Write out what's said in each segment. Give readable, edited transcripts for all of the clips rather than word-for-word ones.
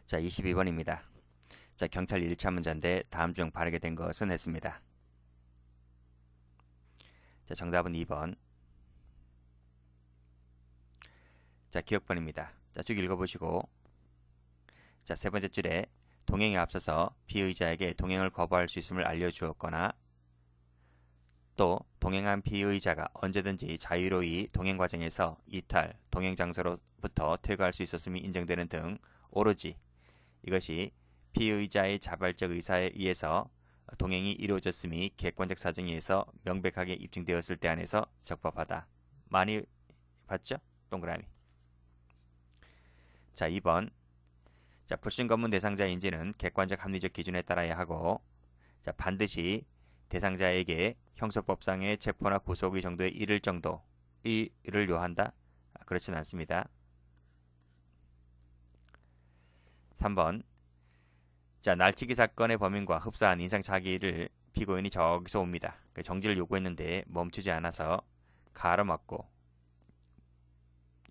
자, 22번입니다. 자, 경찰 1차 문제인데 다음 중 바르게 된 것은 했습니다. 자, 정답은 2번. 자, 기억번입니다. 자, 쭉 읽어보시고, 자, 세 번째 줄에 동행에 앞서서 피의자에게 동행을 거부할 수 있음을 알려주었거나 또 동행한 피의자가 언제든지 자유로이 동행 과정에서 이탈, 동행 장소로부터 퇴거할 수 있었음이 인정되는 등 오로지 이것이 피의자의 자발적 의사에 의해서 동행이 이루어졌음이 객관적 사정에 의해서 명백하게 입증되었을 때 안에서 적법하다. 많이 봤죠? 동그라미. 자, 2번. 자, 불신 검문 대상자인지는 객관적 합리적 기준에 따라야 하고, 자, 반드시 대상자에게 형사법상의 체포나 구속의 정도에 이를 정도를 요한다. 그렇진 않습니다. 3번. 자, 날치기 사건의 범인과 흡사한 인상착의를 피고인이 저기서 옵니다. 정지를 요구했는데 멈추지 않아서 가로막고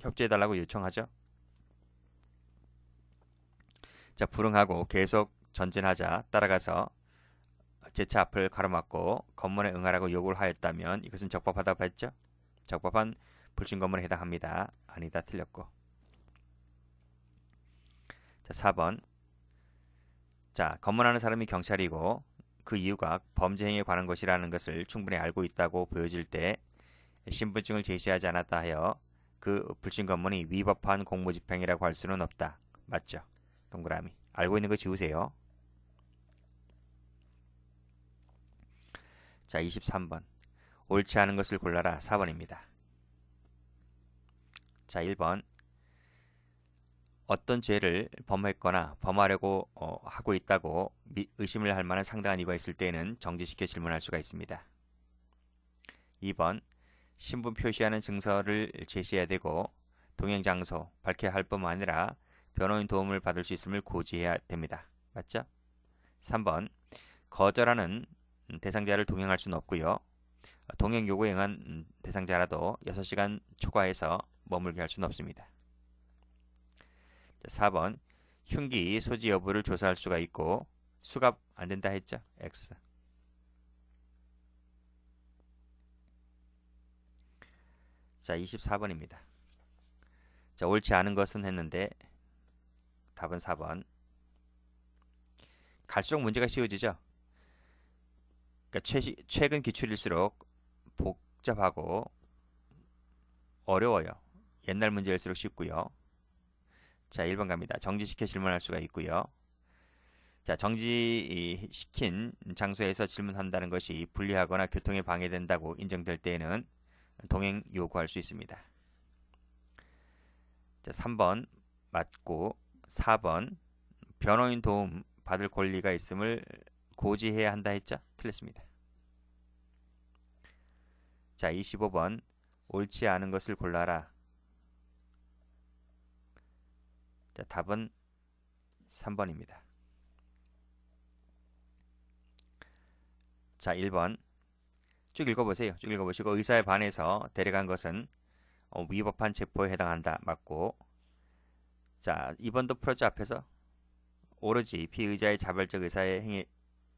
협조해달라고 요청하죠. 자, 불응하고 계속 전진하자 따라가서 제 차 앞을 가로막고 검문에 응하라고 요구를 하였다면 이것은 적법하다고 했죠. 적법한 불신 검문에 해당합니다. 아니다, 틀렸고. 자, 4번. 자, 검문하는 사람이 경찰이고 그 이유가 범죄 행위에 관한 것이라는 것을 충분히 알고 있다고 보여질 때 신분증을 제시하지 않았다 하여 그 불신 검문이 위법한 공무집행이라고 할 수는 없다. 맞죠? 동그라미. 알고 있는 거 지우세요. 자, 23번. 옳지 않은 것을 골라라. 4번입니다. 자, 1번. 어떤 죄를 범했거나 범하려고 하고 있다고 의심을 할 만한 상당한 이유가 있을 때에는 정지시켜 질문할 수가 있습니다. 2번. 신분 표시하는 증서를 제시해야 되고 동행 장소 밝혀야 할 뿐만 아니라 변호인 도움을 받을 수 있음을 고지해야 됩니다. 맞죠? 3번. 거절하는 대상자를 동행할 수는 없고요. 동행 요구에 응한 대상자라도 6시간 초과해서 머물게 할 수는 없습니다. 4번. 흉기 소지 여부를 조사할 수가 있고 수갑 안 된다 했죠? X. 자, 24번입니다. 자, 옳지 않은 것은 했는데 답은 4번. 갈수록 문제가 쉬워지죠? 그러니까 최근 기출일수록 복잡하고 어려워요. 옛날 문제일수록 쉽고요. 자, 1번 갑니다. 정지시켜 질문할 수가 있고요. 자, 정지시킨 장소에서 질문한다는 것이 불리하거나 교통에 방해된다고 인정될 때에는 동행 요구할 수 있습니다. 자, 3번 맞고 4번 변호인 도움 받을 권리가 있음을 고지해야 한다 했죠? 틀렸습니다. 자, 25번 옳지 않은 것을 골라라. 자, 답은 3번입니다. 자, 1번 쭉 읽어보세요. 쭉 읽어보시고 의사에 반해서 데려간 것은 위법한 체포에 해당한다. 맞고. 자, 2번도 풀었죠. 앞에서 오로지 피의자의 자발적 의사에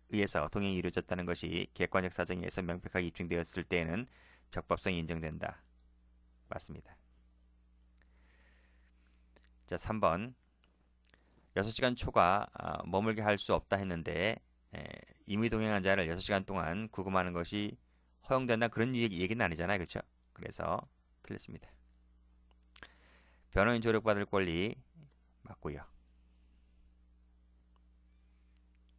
의해서 동행이 이루어졌다는 것이 객관적 사정에 의해서 명백하게 입증되었을 때에는 적법성이 인정된다. 맞습니다. 자, 3번 6시간 초과 머물게 할 수 없다 했는데 이미 동행한 자를 6시간 동안 구금하는 것이 허용된다 그런 얘기는 아니잖아요. 그렇죠? 그래서 틀렸습니다. 변호인 조력받을 권리 맞고요.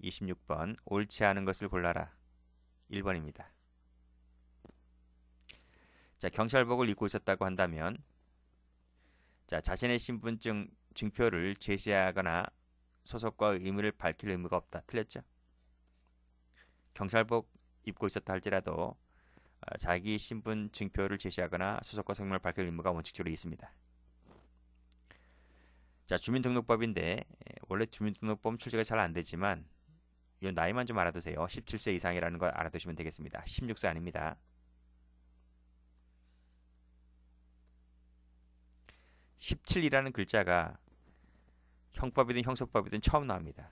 26번 옳지 않은 것을 골라라. 1번입니다. 자, 경찰복을 입고 있었다고 한다면 자, 자신의 신분증 증표를 제시하거나 소속과 의무를 밝힐 의무가 없다. 틀렸죠? 경찰복 입고 있었다 할지라도 자기 신분 증표를 제시하거나 소속과 성명을 밝힐 의무가 원칙적으로 있습니다. 자, 주민등록법인데 원래 주민등록법 출제가 잘 안 되지만 이 나이만 좀 알아두세요. 17세 이상이라는 걸 알아두시면 되겠습니다. 16세 아닙니다. 17이라는 글자가 형법이든 형소법이든 처음 나옵니다.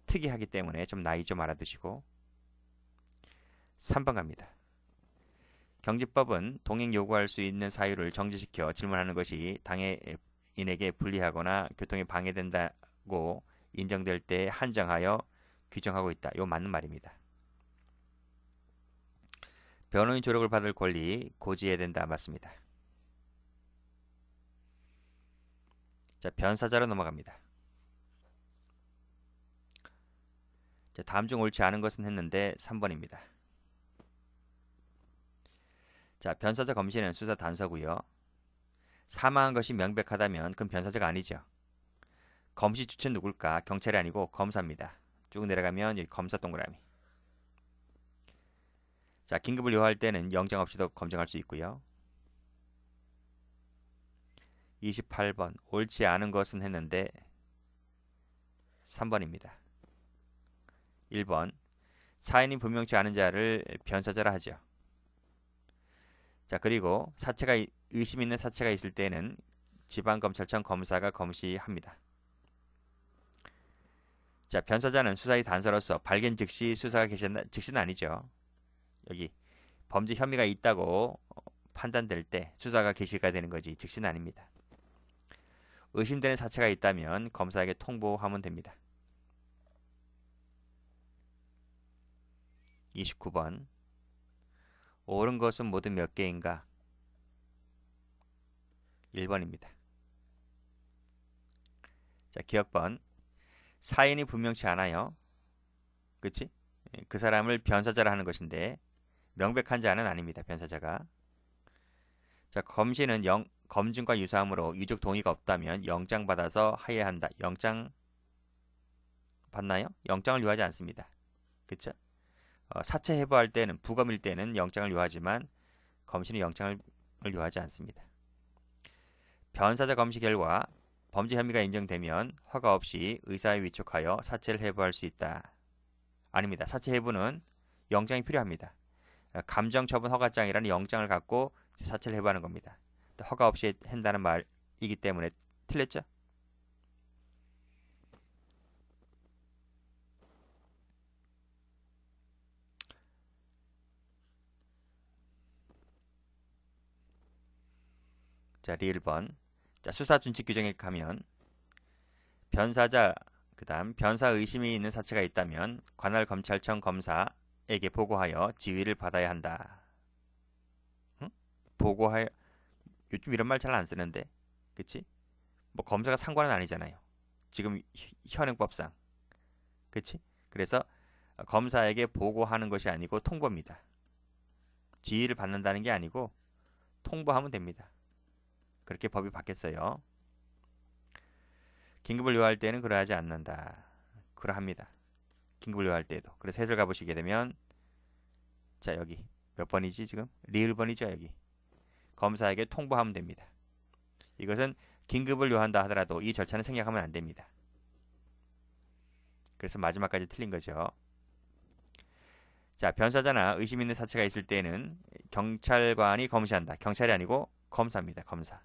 특이하기 때문에 좀 나이 좀 알아두시고 3번 갑니다. 경지법은 동행 요구할 수 있는 사유를 정지시켜 질문하는 것이 당해인에게 불리하거나 교통에 방해된다고 인정될 때 한정하여 규정하고 있다. 이거 맞는 말입니다. 변호인 조력을 받을 권리 고지해야 된다. 맞습니다. 자, 변사자로 넘어갑니다. 자, 다음 중 옳지 않은 것은 했는데 3번입니다. 자, 변사자 검시는 수사 단서고요. 사망한 것이 명백하다면 그건 변사자가 아니죠. 검시 주체는 누굴까? 경찰이 아니고 검사입니다. 쭉 내려가면 여기 검사 동그라미. 자, 긴급을 요할 때는 영장 없이도 검증할 수 있고요. 28번 옳지 않은 것은 했는데 3번입니다. 1번 사인이 분명치 않은 자를 변사자라 하죠. 자, 그리고 의심 있는 사체가 있을 때는 지방검찰청 검사가 검시합니다. 자, 변사자는 수사의 단서로서 발견 즉시 수사가 개시한다. 즉시는 아니죠. 여기 범죄 혐의가 있다고 판단될 때 수사가 개시가 되는 거지 즉시는 아닙니다. 의심되는 사체가 있다면 검사에게 통보하면 됩니다. 29번 옳은 것은 모두 몇 개인가? 1번입니다. 자, 기억번 사인이 분명치 않아요. 그치? 그 사람을 변사자라 하는 것인데 명백한 자는 아닙니다. 변사자가. 자, 검시는 검증과 유사하므로 유족 동의가 없다면 영장 받아서 하여야 한다. 영장 받나요? 영장을 요하지 않습니다. 그쵸? 사체 해부할 때는 부검일 때는 영장을 요하지만 검시는 영장을 요하지 않습니다. 변사자 검시 결과 범죄 혐의가 인정되면 허가 없이 의사에 위촉하여 사체를 해부할 수 있다. 아닙니다. 사체 해부는 영장이 필요합니다. 감정처분 허가장이라는 영장을 갖고 사체를 해부하는 겁니다. 허가 없이 한다는 말이기 때문에 틀렸죠? 자, 리을번. 자, 수사 준칙 규정에 가면 변사자 그다음 변사 의심이 있는 사체가 있다면 관할 검찰청 검사에게 보고하여 지휘를 받아야 한다. 응? 보고하여 요즘 이런 말 잘 안 쓰는데, 그치? 뭐 검사가 상관은 아니잖아요. 지금 현행법상, 그치? 그래서 검사에게 보고하는 것이 아니고 통보입니다. 지휘를 받는다는 게 아니고 통보하면 됩니다. 그렇게 법이 바뀌었어요. 긴급을 요할 때는 그러하지 않는다. 그러합니다. 긴급을 요할 때도. 그래서 해설 가보시게 되면 자, 여기 몇 번이지 지금? 리을번이죠. 여기. 검사에게 통보하면 됩니다. 이것은 긴급을 요한다 하더라도 이 절차는 생략하면 안 됩니다. 그래서 마지막까지 틀린 거죠. 자, 변사자나 의심 있는 사체가 있을 때는 경찰관이 검시한다. 경찰이 아니고 검사입니다. 검사.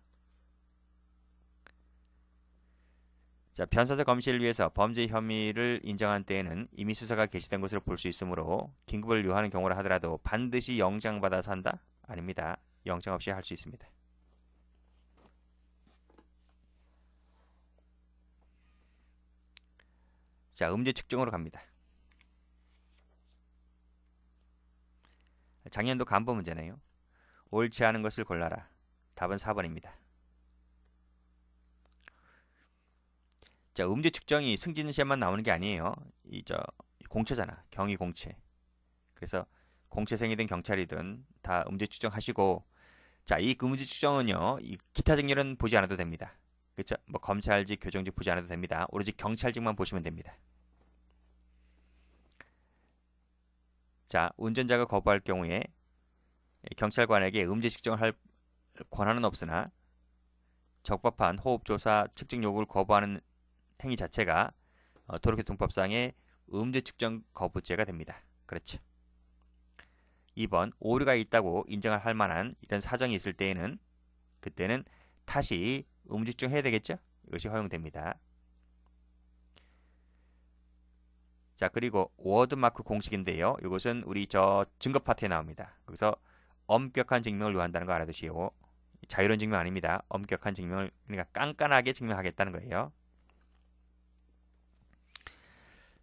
자, 변사자 검시를 위해서 범죄 혐의를 인정한 때에는 이미 수사가 개시된 것으로 볼 수 있으므로 긴급을 요하는 경우라 하더라도 반드시 영장 받아서 한다? 아닙니다. 영장 없이 할 수 있습니다. 자, 음주 측정으로 갑니다. 작년도 간부 문제네요. 옳지 않은 것을 골라라. 답은 4번입니다. 자, 음주 측정이 승진 시험만 나오는 게 아니에요. 공채잖아. 경위 공채. 그래서 공채생이든 경찰이든 다 음주 측정하시고, 자, 이 음주 측정은요, 이 기타 직렬은 보지 않아도 됩니다. 그렇죠? 뭐 검찰직, 교정직 보지 않아도 됩니다. 오로지 경찰직만 보시면 됩니다. 자, 운전자가 거부할 경우에 경찰관에게 음주 측정을 할 권한은 없으나 적법한 호흡조사 측정 요구를 거부하는 행위 자체가 도로교통법상의 음주 측정 거부죄가 됩니다. 그렇죠. 2번 오류가 있다고 인정할 만한 이런 사정이 있을 때에는 그때는 다시 음주측정 해야 되겠죠? 이것이 허용됩니다. 자, 그리고 워드마크 공식인데요. 이것은 우리 저 증거 파트에 나옵니다. 거기서 엄격한 증명을 요한다는 거 알아두시오. 자유로운 증명 아닙니다. 엄격한 증명을, 그러니까 깐깐하게 증명하겠다는 거예요.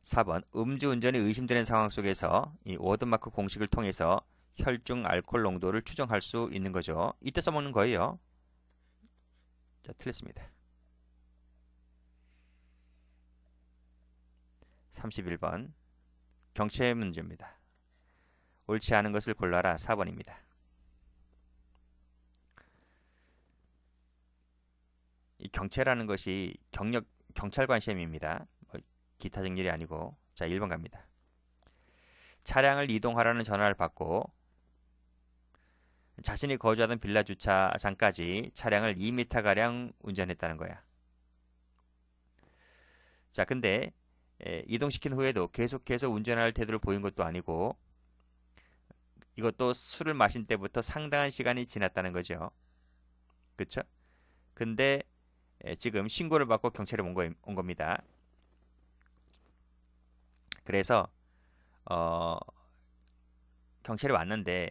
4번 음주운전이 의심되는 상황 속에서 이 워드마크 공식을 통해서 혈중 알코올 농도를 추정할 수 있는 거죠. 이때 써먹는 거예요. 자, 틀렸습니다. 31번 경체 문제입니다. 옳지 않은 것을 골라라. 4번입니다. 이 경체라는 것이 경찰관 시험입니다. 기타 정렬이 아니고. 자, 1번 갑니다. 차량을 이동하라는 전화를 받고 자신이 거주하던 빌라 주차장까지 차량을 2m가량 운전했다는 거야. 자, 근데 이동시킨 후에도 계속해서 운전할 태도를 보인 것도 아니고 이것도 술을 마신 때부터 상당한 시간이 지났다는 거죠. 그쵸? 근데 지금 신고를 받고 경찰에 온 겁니다. 그래서 경찰이 왔는데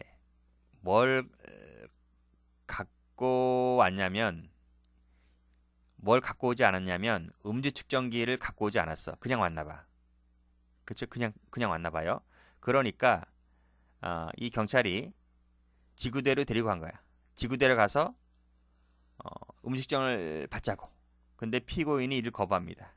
뭘 갖고 왔냐면 뭘 갖고 오지 않았냐면 음주 측정기를 갖고 오지 않았어. 그냥 왔나 봐. 그쵸? 그냥 왔나 봐요. 그러니까 이 경찰이 지구대로 데리고 간 거야. 지구대로 가서 음주 측정을 받자고. 근데 피고인이 이를 거부합니다.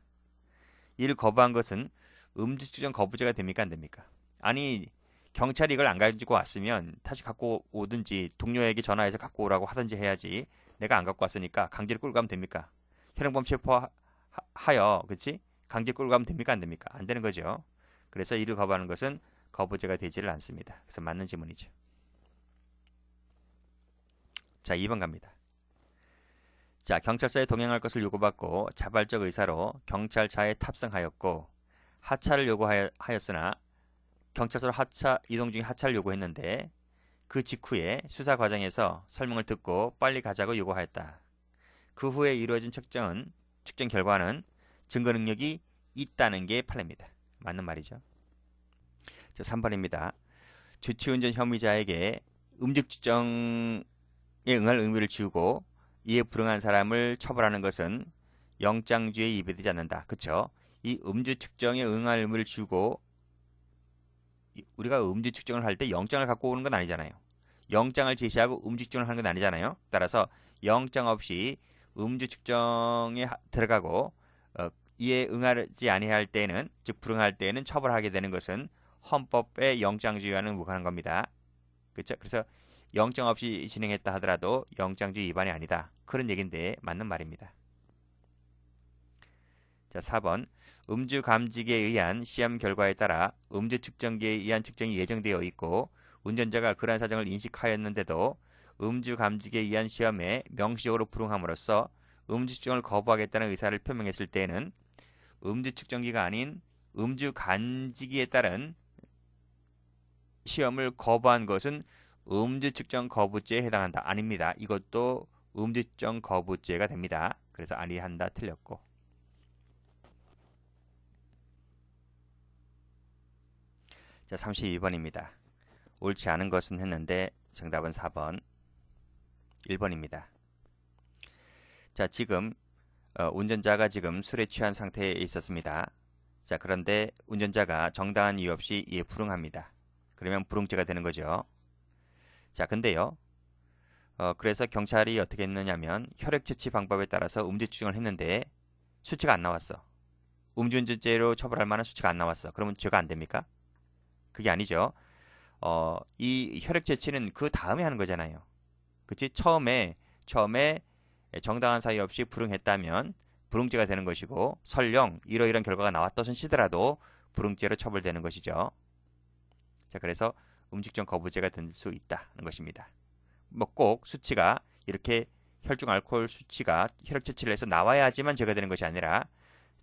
이를 거부한 것은 음주 측정 거부죄가 됩니까? 안 됩니까? 아니, 경찰이 이걸 안 가지고 왔으면 다시 갖고 오든지 동료에게 전화해서 갖고 오라고 하든지 해야지. 내가 안 갖고 왔으니까 강제로 끌고 가면 됩니까? 현행범 체포하여, 그치? 강제 끌고 가면 됩니까? 안 됩니까? 안 되는 거죠. 그래서 이를 거부하는 것은 거부죄가 되지를 않습니다. 그래서 맞는 지문이죠. 자, 2번 갑니다. 자, 경찰서에 동행할 것을 요구받고 자발적 의사로 경찰차에 탑승하였고 하차를 요구하였으나 경찰서로 이동 중에 하차를 요구했는데 그 직후에 수사 과정에서 설명을 듣고 빨리 가자고 요구하였다. 그 후에 이루어진 측정 결과는 증거 능력이 있다는 게 판례입니다. 맞는 말이죠. 자, 3번입니다. 주치운전 혐의자에게 음주 측정에 응할 의무를 지우고 이에 불응한 사람을 처벌하는 것은 영장주의에 위배되지 않는다. 그쵸? 이 음주 측정에 응할 의무를 지우고 우리가 음주 측정을 할 때 영장을 갖고 오는 건 아니잖아요. 영장을 제시하고 음주 측정을 하는 건 아니잖아요. 따라서 영장 없이 음주 측정에 들어가고 이에 응하지 아니할 때는, 즉 불응할 때에는 처벌하게 되는 것은 헌법의 영장주의와는 무관한 겁니다. 그렇죠? 그래서 영장 없이 진행했다 하더라도 영장주의 위반이 아니다. 그런 얘기인데 맞는 말입니다. 자, 4번 음주 감지기에 의한 시험 결과에 따라 음주 측정기에 의한 측정이 예정되어 있고 운전자가 그러한 사정을 인식하였는데도 음주 감지기에 의한 시험에 명시적으로 불응함으로써 음주 측정을 거부하겠다는 의사를 표명했을 때에는 음주 측정기가 아닌 음주 감지기에 따른 시험을 거부한 것은 음주 측정 거부죄에 해당한다. 아닙니다. 이것도 음주 측정 거부죄가 됩니다. 그래서 아니한다. 틀렸고. 자, 32번입니다. 옳지 않은 것은 했는데 정답은 4번. 1번입니다. 자, 지금 운전자가 지금 술에 취한 상태에 있었습니다. 자, 그런데 운전자가 정당한 이유 없이 이에 불응합니다. 그러면 불응죄가 되는 거죠. 자, 근데요. 그래서 경찰이 어떻게 했느냐면 혈액 채취 방법에 따라서 음주 측정을 했는데 수치가 안 나왔어. 음주운전죄로 처벌할 만한 수치가 안 나왔어. 그러면 죄가 안 됩니까? 그게 아니죠. 이 혈액 채취는 그 다음에 하는 거잖아요. 그치? 처음에 정당한 사유 없이 불응했다면 불응죄가 되는 것이고 설령 이러이러한 결과가 나왔다는 시더라도 불응죄로 처벌되는 것이죠. 자, 그래서 음주측정 거부죄가 될 수 있다는 것입니다. 뭐 꼭 수치가 이렇게 혈중 알코올 수치가 혈액 채취를 해서 나와야지만 죄가 되는 것이 아니라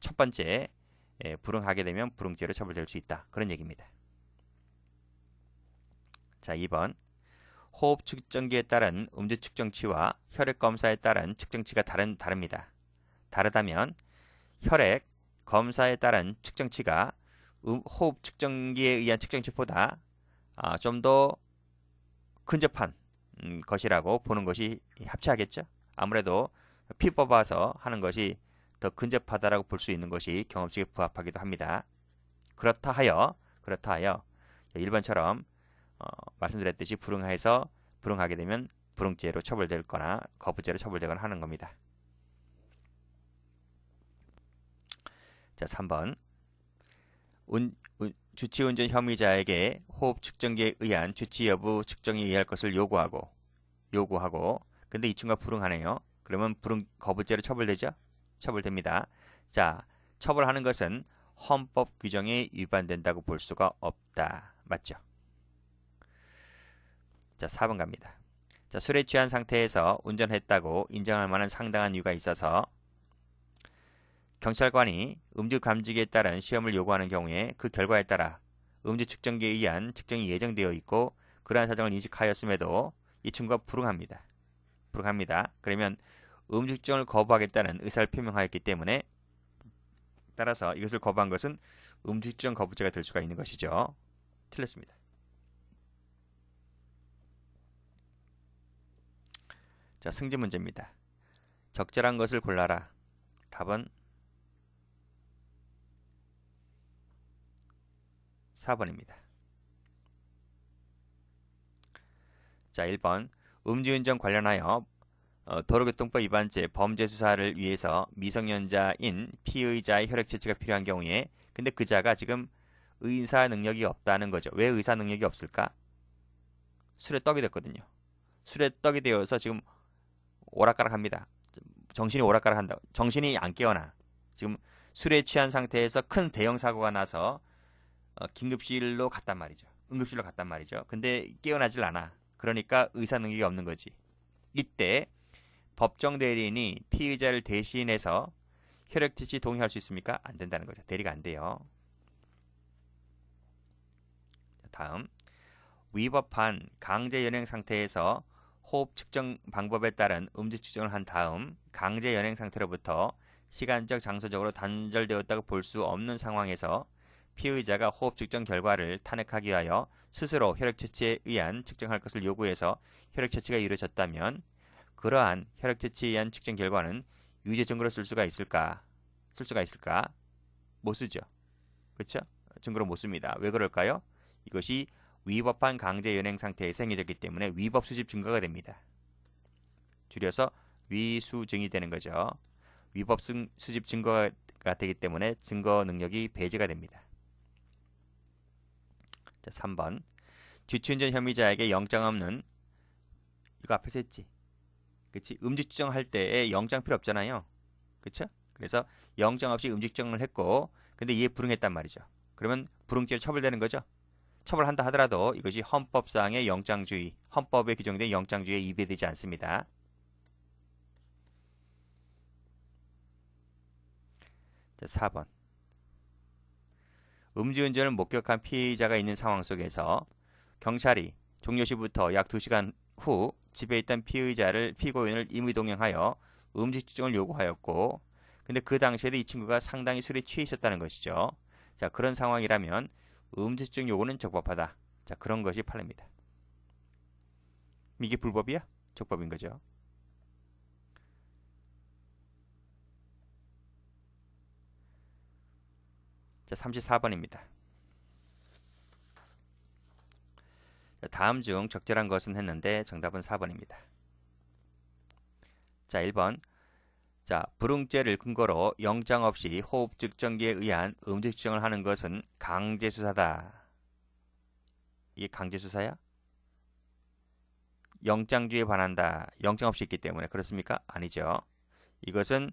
첫 번째 불응하게 되면 불응죄로 처벌될 수 있다. 그런 얘기입니다. 자, 2번 호흡 측정기에 따른 음주 측정치와 혈액 검사에 따른 측정치가 다릅니다. 다르다면 혈액 검사에 따른 측정치가 호흡 측정기에 의한 측정치보다 좀 더 근접한 것이라고 보는 것이 합치하겠죠. 아무래도 피 뽑아서 하는 것이 더 근접하다라고 볼 수 있는 것이 경험칙에 부합하기도 합니다. 그렇다 하여 1번처럼 말씀드렸듯이 불응하게 되면 불응죄로 처벌되거나 거부죄로 처벌되거나 하는 겁니다. 자, 3번. 주치운전 혐의자에게 호흡 측정기에 의한 주치 여부 측정에 의할 것을 요구하고 근데 이 친구가 불응하네요. 그러면 불응 거부죄로 처벌되죠? 처벌됩니다. 자, 처벌하는 것은 헌법 규정에 위반된다고 볼 수가 없다. 맞죠? 자, 4번 갑니다. 자, 술에 취한 상태에서 운전했다고 인정할 만한 상당한 이유가 있어서 경찰관이 음주 감지기에 따른 시험을 요구하는 경우에 그 결과에 따라 음주 측정기에 의한 측정이 예정되어 있고 그러한 사정을 인식하였음에도 이 친구가 불응합니다. 그러면 음주 측정을 거부하겠다는 의사를 표명하였기 때문에 따라서 이것을 거부한 것은 음주 측정 거부죄가 될 수가 있는 것이죠. 틀렸습니다. 자, 승지 문제입니다. 적절한 것을 골라라. 답은 4번입니다. 자, 1번. 음주운전 관련하여 도로교통법 위반죄 범죄 수사를 위해서 미성년자인 피의자의 혈액 채취가 필요한 경우에 근데 그자가 지금 의사 능력이 없다는 거죠. 왜 의사 능력이 없을까? 술에 떡이 됐거든요. 술에 떡이 되어서 지금 오락가락합니다. 정신이 오락가락한다. 정신이 안 깨어나. 지금 술에 취한 상태에서 큰 대형 사고가 나서 긴급실로 갔단 말이죠. 응급실로 갔단 말이죠. 근데 깨어나질 않아. 그러니까 의사 능력이 없는 거지. 이때 법정 대리인이 피의자를 대신해서 혈액 채취 동의할 수 있습니까? 안 된다는 거죠. 대리가 안 돼요. 다음. 위법한 강제 연행 상태에서 호흡 측정 방법에 따른 음주 측정을 한 다음 강제 연행 상태로부터 시간적 장소적으로 단절되었다고 볼 수 없는 상황에서 피의자가 호흡 측정 결과를 탄핵하기 위하여 스스로 혈액 채취에 의한 측정할 것을 요구해서 혈액 채취가 이루어졌다면 그러한 혈액 채취에 의한 측정 결과는 유죄 증거로 쓸 수가 있을까? 못 쓰죠. 그렇죠? 증거로 못 씁니다. 왜 그럴까요? 이것이 위법한 강제 연행 상태에서 행해졌기 때문에 위법 수집 증거가 됩니다. 줄여서 위수증이 되는 거죠. 위법 수집 증거가 되기 때문에 증거 능력이 배제가 됩니다. 자, 3번. 주치운전 혐의자에게 영장 없는 이거 앞에서 했지. 그치? 음주 측정할 때에 영장 필요 없잖아요. 그쵸? 그래서 영장 없이 음주 측정을 했고 근데 이에 불응했단 말이죠. 그러면 불응죄로 처벌되는 거죠. 처벌한다 하더라도 이것이 헌법상의 영장주의, 헌법에 규정된 영장주의에 위배되지 않습니다. 자, 4번. 음주운전을 목격한 피의자가 있는 상황 속에서 경찰이 종료시부터 약 2시간 후 집에 있던 피고인을 임의동행하여 음주 측정을 요구하였고 근데 그 당시에도 이 친구가 상당히 술에 취해 있었다는 것이죠. 자, 그런 상황이라면 음주 측정 요구는 적법하다. 자, 그런 것이 판례입니다. 이게 불법이야? 적법인 거죠. 자, 34번입니다. 다음 중 적절한 것은 했는데 정답은 4번입니다. 자, 1번. 자, 불응죄를 근거로 영장 없이 호흡 측정기에 의한 음주 측정을 하는 것은 강제 수사다. 이게 강제 수사야? 영장주의에 반한다. 영장 없이 있기 때문에 그렇습니까? 아니죠. 이것은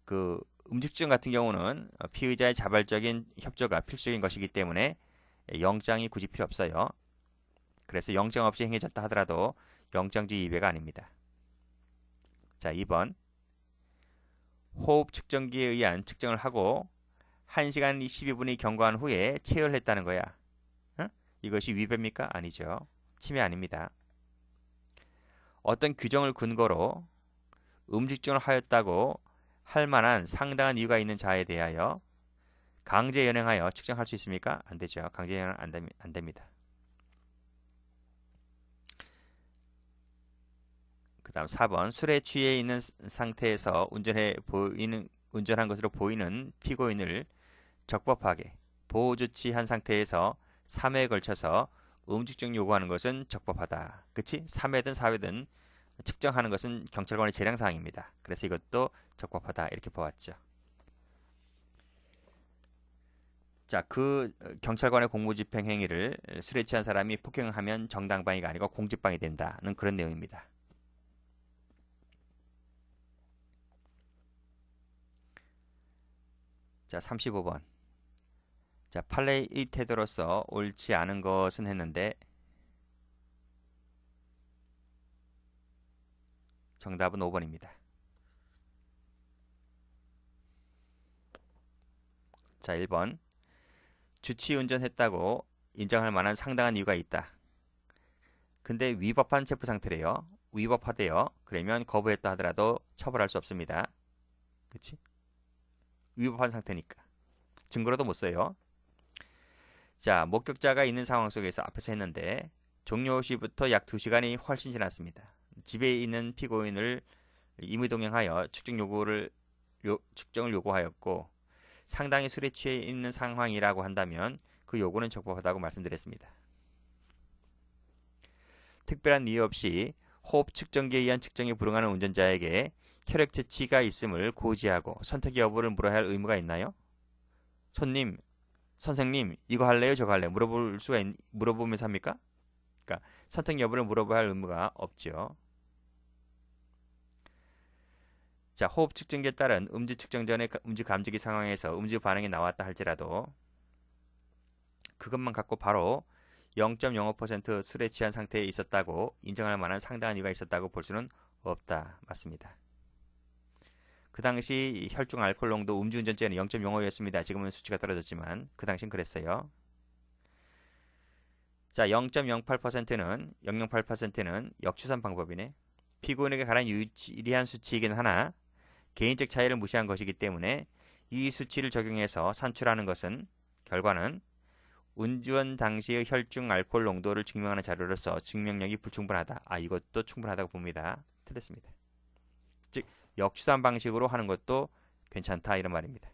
그 음주 측정 같은 경우는 피의자의 자발적인 협조가 필수적인 것이기 때문에 영장이 굳이 필요 없어요. 그래서 영장 없이 행해졌다 하더라도 영장주의 위배가 아닙니다. 자, 2번. 호흡 측정기에 의한 측정을 하고 1시간 12분이 경과한 후에 체열했다는 거야. 이것이 위배입니까? 아니죠. 침해 아닙니다. 어떤 규정을 근거로 음주운전을 하였다고 할 만한 상당한 이유가 있는 자에 대하여 강제 연행하여 측정할 수 있습니까? 안 되죠. 강제 연행 안 됩니다. 그 다음 4번 술에 취해 있는 상태에서 운전한 것으로 보이는 피고인을 적법하게 보호 조치한 상태에서 3회에 걸쳐서 음주측정 요구하는 것은 적법하다. 그치? 3회든 4회든 측정하는 것은 경찰관의 재량사항입니다. 그래서 이것도 적법하다 이렇게 보았죠. 자, 그 경찰관의 공무집행 행위를 술에 취한 사람이 폭행하면 정당방위가 아니고 공직방위 된다는 그런 내용입니다. 자, 35번. 자, 판례의 태도로서 옳지 않은 것은 했는데 정답은 5번입니다. 자, 1번. 주치 운전했다고 인정할 만한 상당한 이유가 있다. 근데 위법한 체포 상태래요. 위법하대요. 그러면 거부했다 하더라도 처벌할 수 없습니다. 그치? 위법한 상태니까. 증거로도 못 써요. 자, 목격자가 있는 상황 속에서 앞에서 했는데 종료 시부터 약 2시간이 훨씬 지났습니다. 집에 있는 피고인을 임의동행하여 측정을 요구하였고 상당히 술에 취해 있는 상황이라고 한다면 그 요구는 적법하다고 말씀드렸습니다. 특별한 이유 없이 호흡 측정기에 의한 측정에 불응하는 운전자에게 혈액 채취가 있음을 고지하고 선택 여부를 물어야 할 의무가 있나요? 선생님, 이거 할래요? 저거 할래요? 물어보면서 합니까? 그러니까 선택 여부를 물어봐야 할 의무가 없죠. 자, 호흡 측정기에 따른 음주 측정 전의 음주 감지기 상황에서 음주 반응이 나왔다 할지라도 그것만 갖고 바로 0.05% 술에 취한 상태에 있었다고 인정할 만한 상당한 이유가 있었다고 볼 수는 없다. 맞습니다. 그 당시 혈중 알코올 농도 음주운전죄는 0.05였습니다. 지금은 수치가 떨어졌지만 그 당시는 그랬어요. 자, 0.08%는 역추산 방법이네. 피고인에게 가장 유리한 수치이긴 하나 개인적 차이를 무시한 것이기 때문에 이 수치를 적용해서 산출하는 것은 결과는 운전 당시의 혈중 알코올 농도를 증명하는 자료로서 증명력이 불충분하다. 이것도 충분하다고 봅니다. 틀렸습니다. 즉 역추산 방식으로 하는 것도 괜찮다 이런 말입니다.